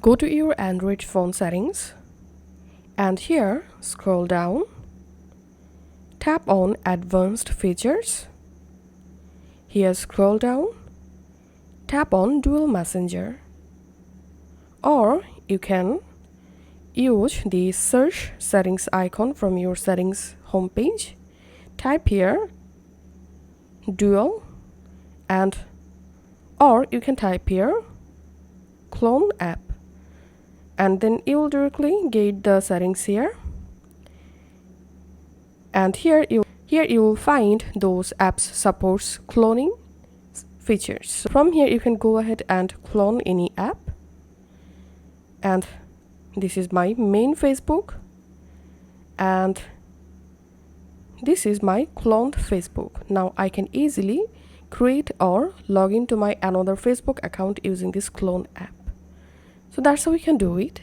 Go to your Android phone settings and here scroll down, tap on Advanced Features. Here scroll down, tap on Dual Messenger, or you can use the search settings icon from your settings homepage. Type here dual, and or you can type here clone app, and then you will directly get the settings here, and here you will find those apps supports cloning features. So from here you can go ahead and clone any app, and this is my main Facebook and this is my cloned Facebook. Now I can easily create or log into my another Facebook account using this clone app. So that's how we can do it.